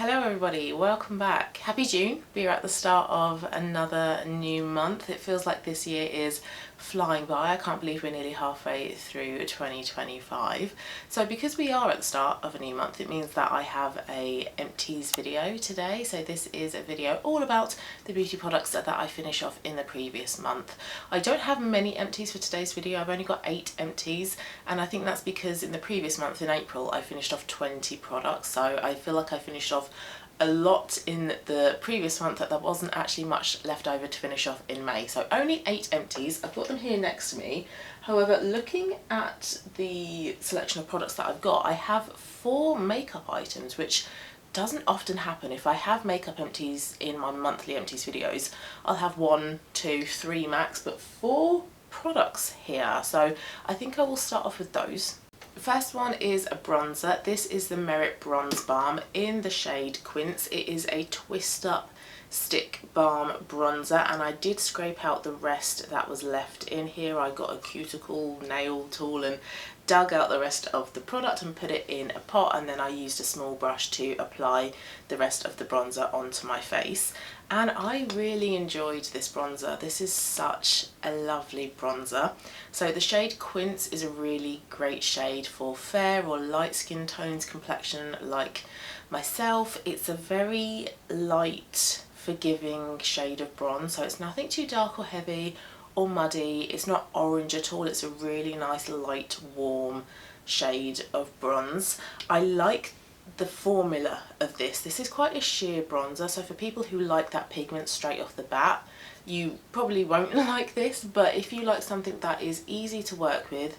Hello everybody, welcome back. Happy June. We are at the start of another new month. It feels like this year is flying by. I can't believe we're nearly halfway through 2025. So because we are at the start of a new month, it means that I have a empties video today. So this is a video all about the beauty products that I finish off in the previous month. I don't have many empties for today's video. I've only got 8 empties, and I think that's because in the previous month in April I finished off 20 products. So I feel like I finished off a lot in the previous month that there wasn't actually much left over to finish off in May. So only 8 empties. I've got them here next to me. However, looking at the selection of products that I've got, I have 4 makeup items, which doesn't often happen. If I have makeup empties in my monthly empties videos, I'll have 1, 2, 3 max, but 4 products here. So I think I will start off with those. The first one is a bronzer. This is the Merit Bronze Balm in the shade Quince. It is a twist up stick balm bronzer, and I did scrape out the rest that was left in here. I got a cuticle nail tool and dug out the rest of the product and put it in a pot, and then I used a small brush to apply the rest of the bronzer onto my face. And I really enjoyed this bronzer. This is such a lovely bronzer. So the shade Quince is a really great shade for fair or light skin tones, complexion like myself. It's a very light, forgiving shade of bronze, so it's nothing too dark or heavy or muddy. It's not orange at all. It's a really nice light warm shade of bronze. I like the formula of this. This is quite a sheer bronzer, so for people who like that pigment straight off the bat, you probably won't like this, but if you like something that is easy to work with,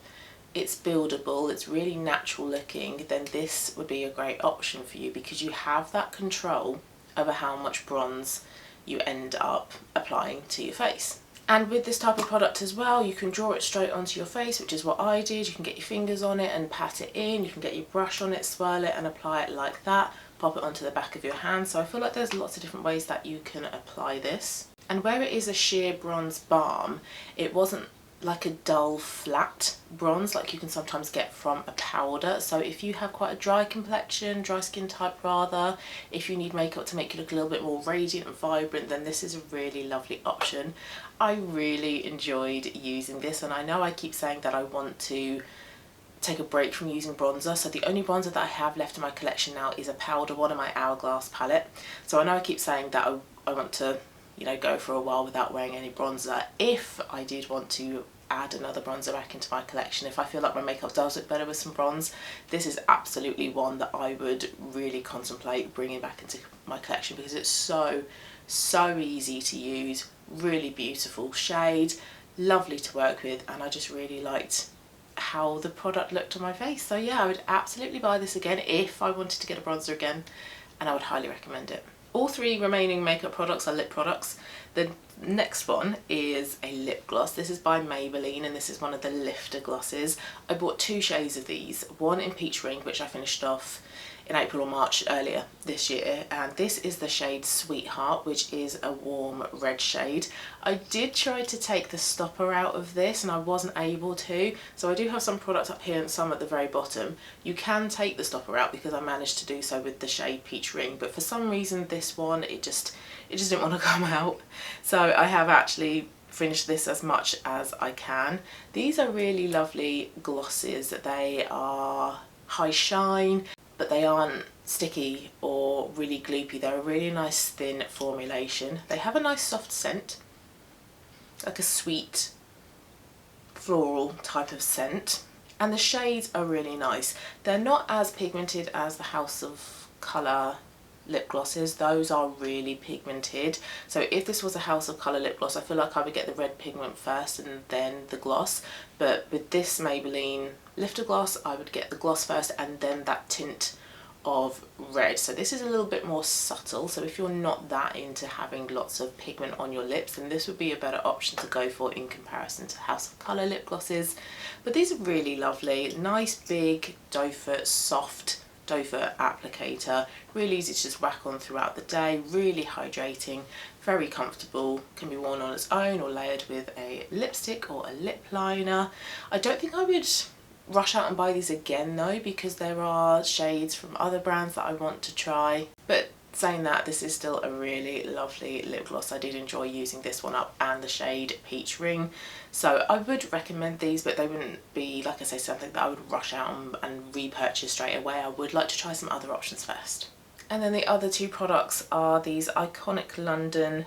it's buildable, it's really natural looking, then this would be a great option for you because you have that control over how much bronze you end up applying to your face. And with this type of product as well, you can draw it straight onto your face, which is what I did. You can get your fingers on it and pat it in, you can get your brush on it, swirl it and apply it like that, pop it onto the back of your hand. So I feel like there's lots of different ways that you can apply this. And where it is a sheer bronze balm, it wasn't like a dull flat bronze like you can sometimes get from a powder. So if you have quite a dry complexion, dry skin type rather, if you need makeup to make you look a little bit more radiant and vibrant, then this is a really lovely option. I really enjoyed using this, and I know I keep saying that I want to take a break from using bronzer, so the only bronzer that I have left in my collection now is a powder one in my Hourglass palette. So I know I keep saying that I want to, you know, go for a while without wearing any bronzer. If I did want to add another bronzer back into my collection, if I feel like my makeup does look better with some bronze, this is absolutely one that I would really contemplate bringing back into my collection because it's so easy to use, really beautiful shade, lovely to work with, and I just really liked how the product looked on my face. So yeah, I would absolutely buy this again if I wanted to get a bronzer again, and I would highly recommend it. All 3 remaining makeup products are lip products. The next one is a lip gloss. This is by Maybelline, and this is one of the lifter glosses. I bought 2 shades of these, one in Peach Ring, which I finished off in April or March earlier this year, and this is the shade Sweetheart, which is a warm red shade. I did try to take the stopper out of this and I wasn't able to, so I do have some product up here and some at the very bottom. You can take the stopper out because I managed to do so with the shade Peach Ring, but for some reason this one, it just didn't want to come out. So I have actually finished this as much as I can. These are really lovely glosses. They are high shine, but they aren't sticky or really gloopy. They're a really nice thin formulation. They have a nice soft scent, like a sweet floral type of scent, and the shades are really nice. They're not as pigmented as the House of Colour lip glosses. Those are really pigmented, so if this was a House of Colour lip gloss, I feel like I would get the red pigment first and then the gloss, but with this Maybelline lifter gloss I would get the gloss first and then that tint of red. So this is a little bit more subtle, so if you're not that into having lots of pigment on your lips, then this would be a better option to go for in comparison to House of Colour lip glosses. But these are really lovely, nice big doe foot, soft doe foot applicator, really easy to just whack on throughout the day, really hydrating, very comfortable, can be worn on its own or layered with a lipstick or a lip liner. I don't think I would rush out and buy these again though, because there are shades from other brands that I want to try. But saying that, this is still a really lovely lip gloss. I did enjoy using this one up and the shade Peach Ring. So I would recommend these, but they wouldn't be, like I say, something that I would rush out and repurchase straight away. I would like to try some other options first. And then the other two products are these Iconic London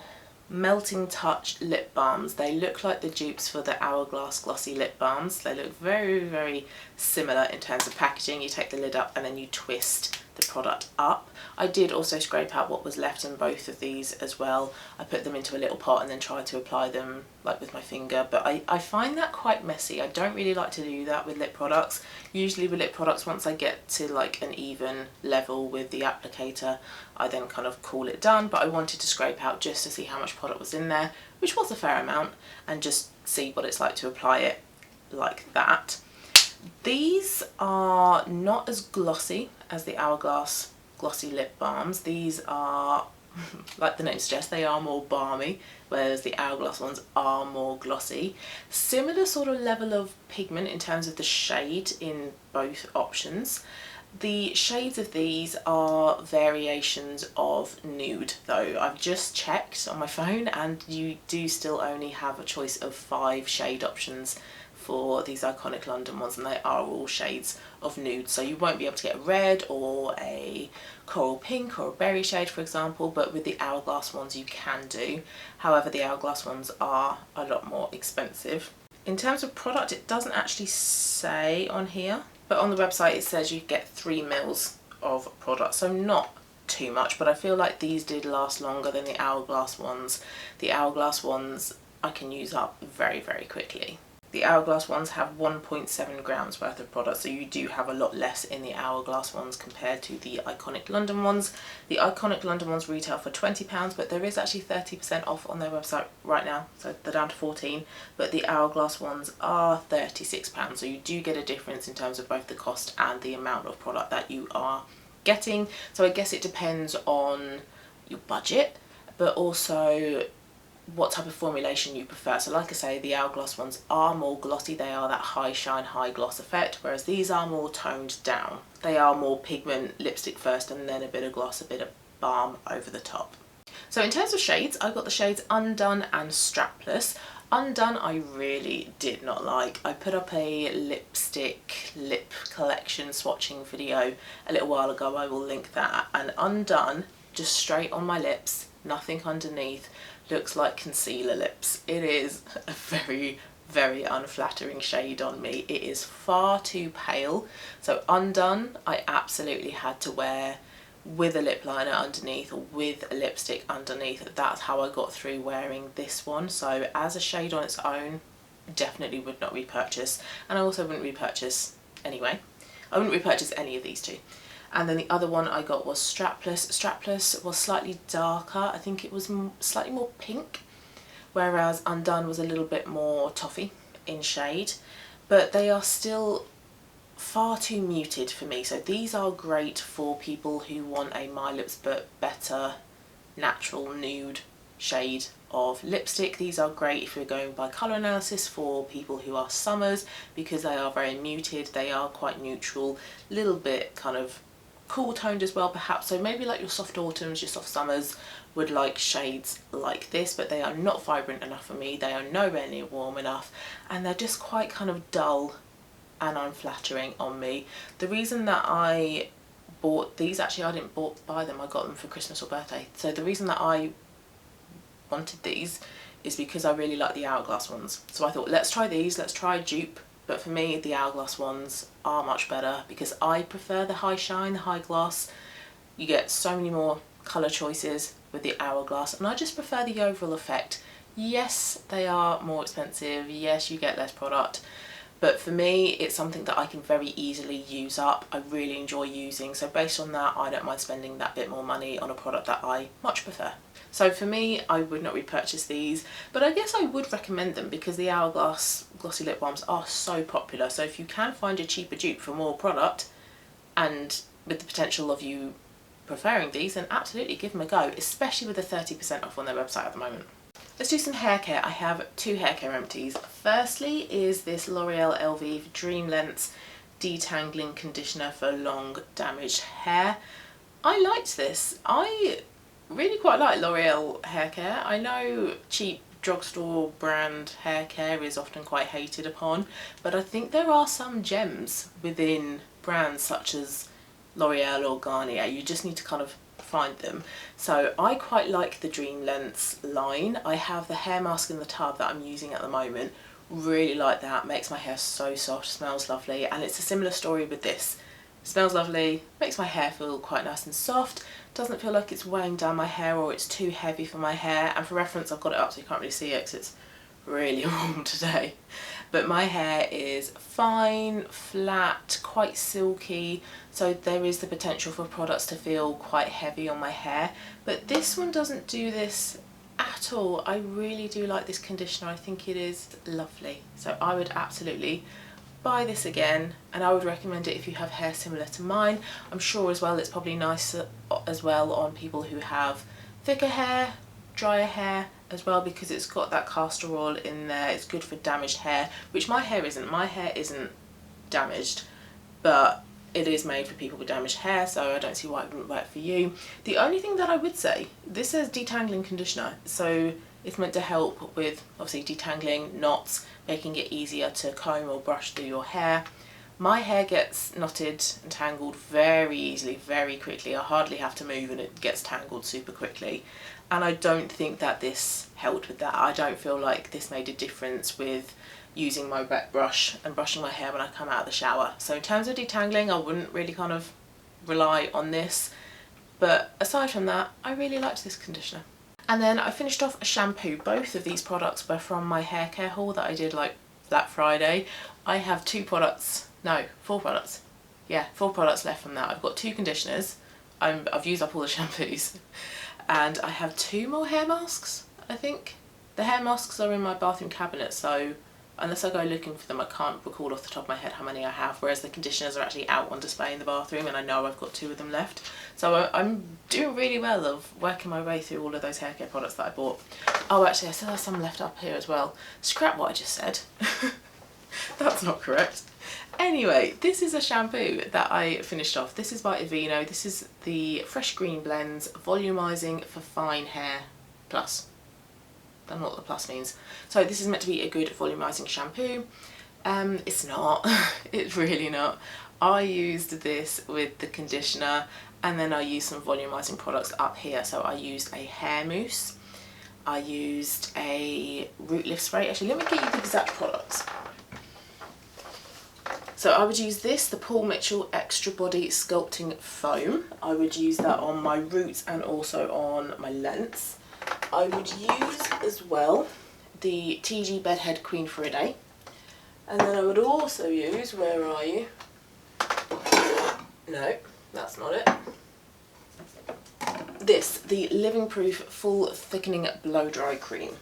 Melting Touch lip balms. They look like the dupes for the Hourglass glossy lip balms. They look very, very similar in terms of packaging. You take the lid up and then you twist the product up. I did also scrape out what was left in both of these as well. I put them into a little pot and then tried to apply them like with my finger, but I find that quite messy. I don't really like to do that with lip products. Usually with lip products, once I get to like an even level with the applicator, I then kind of call it done, but I wanted to scrape out just to see how much product was in there, which was a fair amount, and just see what it's like to apply it like that. These are not as glossy as the Hourglass glossy lip balms. These are, like the name suggests, they are more balmy, whereas the Hourglass ones are more glossy. Similar sort of level of pigment in terms of the shade in both options. The shades of these are variations of nude though. I've just checked on my phone and you do still only have a choice of 5 shade options for these Iconic London ones, and they are all shades of nude, so you won't be able to get a red or a coral pink or a berry shade, for example, but with the Hourglass ones you can do. However, the Hourglass ones are a lot more expensive. In terms of product, it doesn't actually say on here, but on the website it says you get 3 mils of product, so not too much, but I feel like these did last longer than the Hourglass ones. The Hourglass ones I can use up very, very quickly. The Hourglass ones have 1.7 grams worth of product, so you do have a lot less in the Hourglass ones compared to the Iconic London ones. The Iconic London ones retail for £20, but there is actually 30% off on their website right now, so they're down to 14, but the Hourglass ones are £36, so you do get a difference in terms of both the cost and the amount of product that you are getting. So I guess it depends on your budget, but also what type of formulation you prefer. So like I say, the Hourglass ones are more glossy. They are that high shine, high gloss effect, whereas these are more toned down. They are more pigment, lipstick first and then a bit of gloss, a bit of balm over the top. So in terms of shades, I've got the shades Undone and Strapless. Undone I really did not like. I put up a lipstick lip collection swatching video a little while ago. I will link that. And Undone, just straight on my lips, nothing underneath, looks like concealer lips. It is a very, very unflattering shade on me. It is far too pale. So Undone I absolutely had to wear with a lip liner underneath or with a lipstick underneath. That's how I got through wearing this one. So as a shade on its own, definitely would not repurchase, and I also wouldn't repurchase anyway. I wouldn't repurchase any of these two. And then the other one I got was Strapless. Strapless was slightly darker. I think it was slightly more pink, whereas Undone was a little bit more toffee in shade, but they are still far too muted for me. So these are great for people who want a My Lips But Better natural nude shade of lipstick. These are great if you're going by colour analysis for people who are summers, because they are very muted, they are quite neutral, a little bit kind of cool toned as well perhaps. So maybe like your soft autumns, your soft summers would like shades like this, but they are not vibrant enough for me. They are nowhere near warm enough, and they're just quite kind of dull and unflattering on me. The reason that I bought these, actually I didn't buy them, I got them for Christmas or birthday. So the reason that I wanted these is because I really like the Hourglass ones. So I thought, let's try these, let's try a dupe. But for me, the Hourglass ones are much better because I prefer the high shine, the high gloss. You get so many more colour choices with the Hourglass, and I just prefer the overall effect. Yes, they are more expensive. Yes, you get less product. But for me, it's something that I can very easily use up. I really enjoy using. So based on that, I don't mind spending that bit more money on a product that I much prefer. So for me, I would not repurchase these, but I guess I would recommend them because the Hourglass glossy lip balms are so popular. So if you can find a cheaper dupe for more product, and with the potential of you preferring these, then absolutely give them a go, especially with the 30% off on their website at the moment. Let's do some hair care. I have 2 hair care empties. Firstly is this L'Oreal Elvive Dream Lengths detangling conditioner for long damaged hair. I liked this. I really quite like L'Oreal Haircare. I know cheap drugstore brand hair care is often quite hated upon, but I think there are some gems within brands such as L'Oreal or Garnier. You just need to kind of find them. So I quite like the Dream Lengths line. I have the hair mask in the tub that I'm using at the moment. Really like that, makes my hair so soft, smells lovely, and it's a similar story with this. Smells lovely, makes my hair feel quite nice and soft, doesn't feel like it's weighing down my hair or it's too heavy for my hair. And for reference, I've got it up so you can't really see it because it's really warm today. But my hair is fine, flat, quite silky, so there is the potential for products to feel quite heavy on my hair. But this one doesn't do this at all. I really do like this conditioner. I think it is lovely. So I would absolutely buy this again, and I would recommend it if you have hair similar to mine. I'm sure as well it's probably nice as well on people who have thicker hair, drier hair as well, because it's got that castor oil in there. It's good for damaged hair, which my hair isn't. My hair isn't damaged, but it is made for people with damaged hair, so I don't see why it wouldn't work for you. The only thing that I would say, this says detangling conditioner, so it's meant to help with obviously detangling, knots, making it easier to comb or brush through your hair. My hair gets knotted and tangled very easily, very quickly. I hardly have to move and it gets tangled super quickly. And I don't think that this helped with that. I don't feel like this made a difference with using my wet brush and brushing my hair when I come out of the shower. So in terms of detangling, I wouldn't really kind of rely on this. But aside from that, I really liked this conditioner. And then I finished off a shampoo. Both of these products were from my hair care haul that I did like Black Friday. I have 4 products. Yeah, 4 products left from that. I've got 2 conditioners. I've used up all the shampoos. And I have 2 more hair masks, I think. The hair masks are in my bathroom cabinet, so unless I go looking for them, I can't recall off the top of my head how many I have, whereas the conditioners are actually out on display in the bathroom, and I know I've got 2 of them left. So I'm doing really well of working my way through all of those hair care products that I bought. Oh, actually, I still have some left up here as well. Scrap what I just said. That's not correct. Anyway, this is a shampoo that I finished off. This is by Aveeno. This is the Fresh Green Blends Volumizing for Fine Hair Plus. I don't know what the plus means. So this is meant to be a good volumizing shampoo. It's not. It's really not. I used this with the conditioner, and then I used some volumizing products up here. So I used a hair mousse. I used a root lift spray. Actually, let me get you the exact products. So I would use this, the Paul Mitchell Extra Body Sculpting Foam. I would use that on my roots and also on my lengths. I would use as well the TG Bedhead Queen for a Day. And then I would also use, where are you? No, that's not it. This, the Living Proof Full Thickening Blow Dry Cream.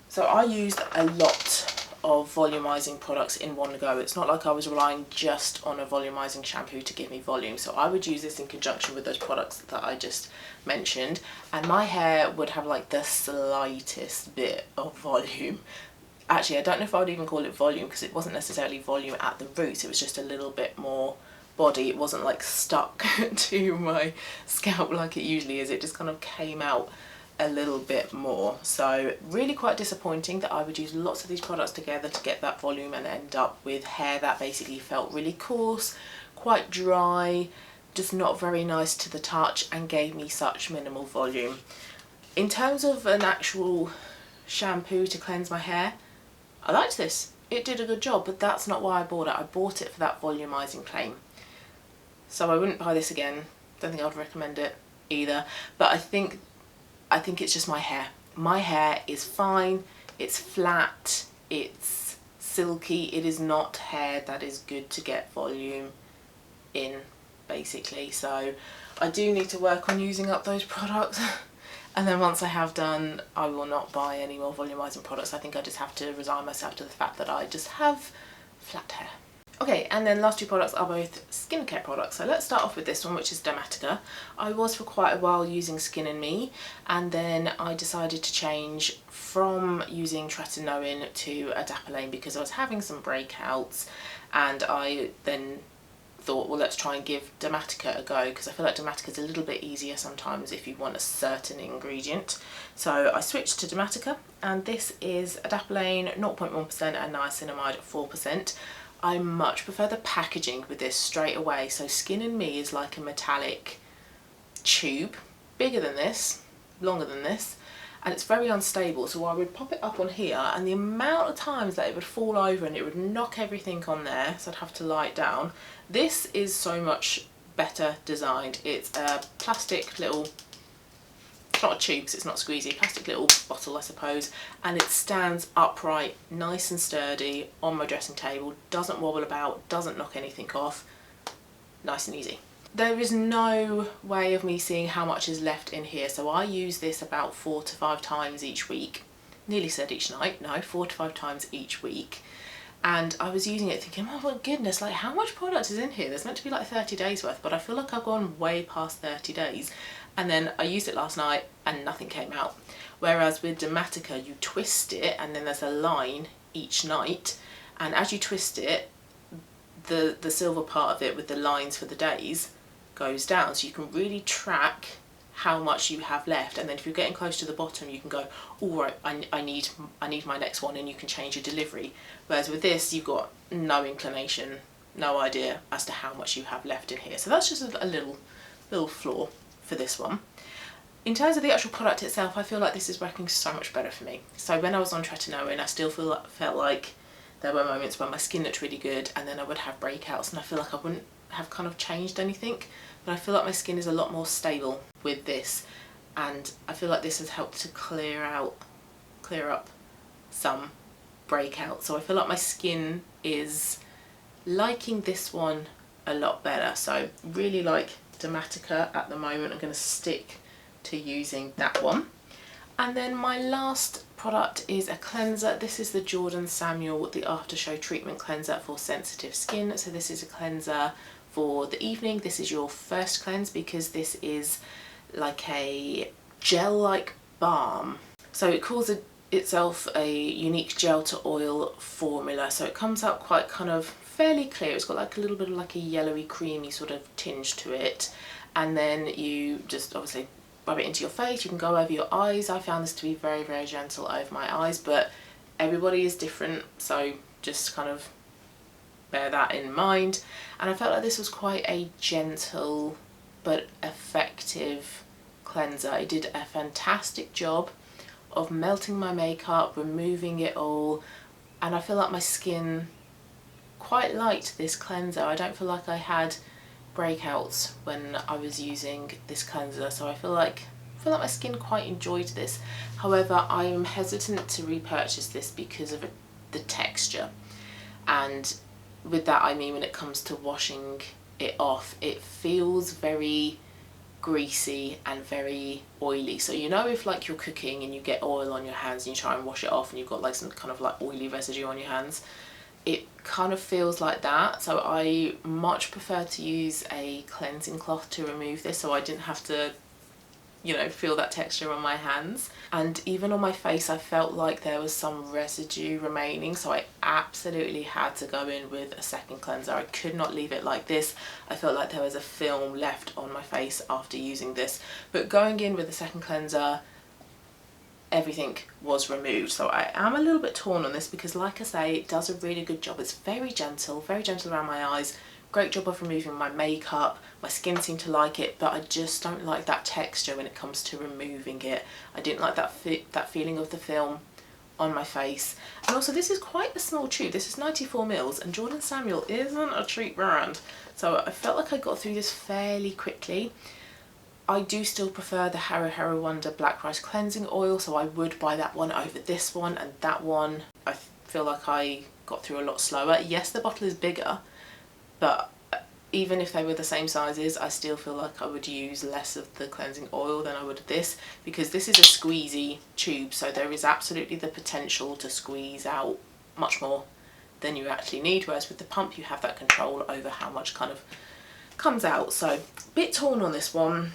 So I used a lot of volumizing products in one go. It's not like I was relying just on a volumizing shampoo to give me volume, so I would use this in conjunction with those products that I just mentioned, and my hair would have like the slightest bit of volume. Actually, I don't know if I would even call it volume, because it wasn't necessarily volume at the roots, it was just a little bit more body. It wasn't like stuck to my scalp like it usually is. It just kind of came out a little bit more. So really quite disappointing that I would use lots of these products together to get that volume and end up with hair that basically felt really coarse, quite dry, just not very nice to the touch, and gave me such minimal volume. In terms of an actual shampoo to cleanse my hair, I liked this. It did a good job, but that's not why I bought it. I bought it for that volumizing claim. So I wouldn't buy this again. Don't think I'd recommend it either. But I think it's just my hair. My hair is fine, it's flat, it's silky. It is not hair that is good to get volume in, basically. So I do need to work on using up those products. And then once I have done, I will not buy any more volumizing products. I think I just have to resign myself to the fact that I just have flat hair. Okay, and then last two products are both skincare products. So let's start off with this one, which is Dermatica. I was for quite a while using Skin+me, and then I decided to change from using tretinoin to adapalene because I was having some breakouts, and I then thought, well, let's try and give Dermatica a go, because I feel like Dermatica is a little bit easier sometimes if you want a certain ingredient. So I switched to Dermatica, and this is adapalene 0.1% and niacinamide 4%. I much prefer the packaging with this straight away. So Skin+me is like a metallic tube, bigger than this, longer than this, and it's very unstable. So I would pop it up on here, and the amount of times that it would fall over and it would knock everything on there, so I'd have to lie it down. This is so much better designed. It's a plastic little, it's not a tube because it's not squeezy, plastic little bottle I suppose, and it stands upright, nice and sturdy on my dressing table, doesn't wobble about, doesn't knock anything off, nice and easy. There is no way of me seeing how much is left in here, so I use this about 4 to 5 times each week. Nearly said each night, no, 4 to 5 times each week. And I was using it thinking, oh my goodness, like how much product is in here? There's meant to be like 30 days worth, but I feel like I've gone way past 30 days. And then I used it last night and nothing came out. Whereas with Dermatica, you twist it and then there's a line each night. And as you twist it, the silver part of it with the lines for the days goes down. So you can really track how much you have left, and then if you're getting close to the bottom you can go, all right, I need my next one, and you can change your delivery. Whereas with this you've got no inclination, no idea as to how much you have left in here. So that's just a little flaw for this one. In terms of the actual product itself, I feel like this is working so much better for me. So when I was on tretinoin, I still felt like there were moments where my skin looked really good and then I would have breakouts, and I feel like I wouldn't have kind of changed anything, but I feel like my skin is a lot more stable with this, and I feel like this has helped to clear up some breakouts. So I feel like my skin is liking this one a lot better. So really like Dermatica at the moment. I'm going to stick to using that one. And then my last product is a cleanser. This is the Jordan Samuel, the After Show Treatment Cleanser for sensitive skin. So this is a cleanser for the evening. This is your first cleanse because this is like a gel-like balm. So it calls itself a unique gel to oil formula. So it comes out quite kind of fairly clear. It's got like a little bit of like a yellowy creamy sort of tinge to it. And then you just obviously rub it into your face. You can go over your eyes. I found this to be very, very gentle over my eyes, but everybody is different, so just kind of bear that in mind. And I felt like this was quite a gentle but effective cleanser. It did a fantastic job of melting my makeup, removing it all, and I feel like my skin quite liked this cleanser. I don't feel like I had breakouts when I was using this cleanser, so I feel like my skin quite enjoyed this. However, I am hesitant to repurchase this because of the texture, and with that I mean when it comes to washing it off, it feels very greasy and very oily. So you know, if like you're cooking and you get oil on your hands and you try and wash it off and you've got like some kind of like oily residue on your hands, it kind of feels like that. So I much prefer to use a cleansing cloth to remove this, so I didn't have to, you know, feel that texture on my hands. And even on my face I felt like there was some residue remaining, so I absolutely had to go in with a second cleanser. I could not leave it like this. I felt like there was a film left on my face after using this, but going in with a second cleanser, everything was removed. So I am a little bit torn on this because, like I say, it does a really good job. It's very gentle around my eyes, great job of removing my makeup. My skin seemed to like it, but I just don't like that texture when it comes to removing it. I didn't like that feeling of the film on my face. And also, this is quite a small tube. This is 94 mils, and Jordan Samuel isn't a cheap brand, so I felt like I got through this fairly quickly. I do still prefer the Haro Wonder Black Rice Cleansing Oil, so I would buy that one over this one, and that one I feel like I got through a lot slower. Yes, the bottle is bigger, but even if they were the same sizes, I still feel like I would use less of the cleansing oil than I would of this, because this is a squeezy tube, so there is absolutely the potential to squeeze out much more than you actually need, whereas with the pump you have that control over how much kind of comes out. So a bit torn on this one.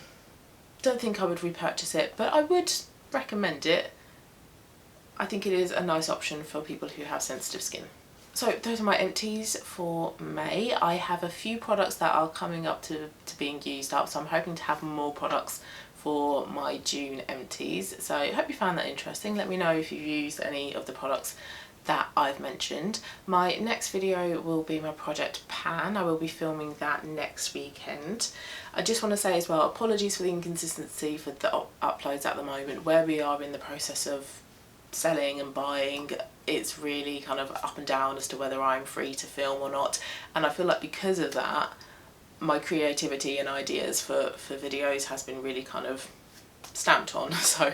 Don't think I would repurchase it, but I would recommend it. I think it is a nice option for people who have sensitive skin. So those are my empties for May. I have a few products that are coming up to being used up, so I'm hoping to have more products for my June empties. So I hope you found that interesting. Let me know if you've used any of the products that I've mentioned. My next video will be my project pan. I will be filming that next weekend. I just want to say as well, apologies for the inconsistency for the uploads at the moment. Where we are in the process of selling and buying, it's really kind of up and down as to whether I'm free to film or not, and I feel like because of that my creativity and ideas for videos has been really kind of stamped on, so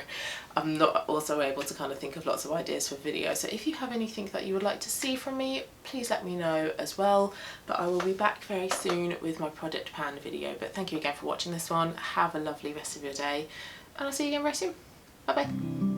I'm not also able to kind of think of lots of ideas for videos. So if you have anything that you would like to see from me, please let me know as well. But I will be back very soon with my project pan video. But thank you again for watching this one. Have a lovely rest of your day, and I'll see you again very soon. Bye bye.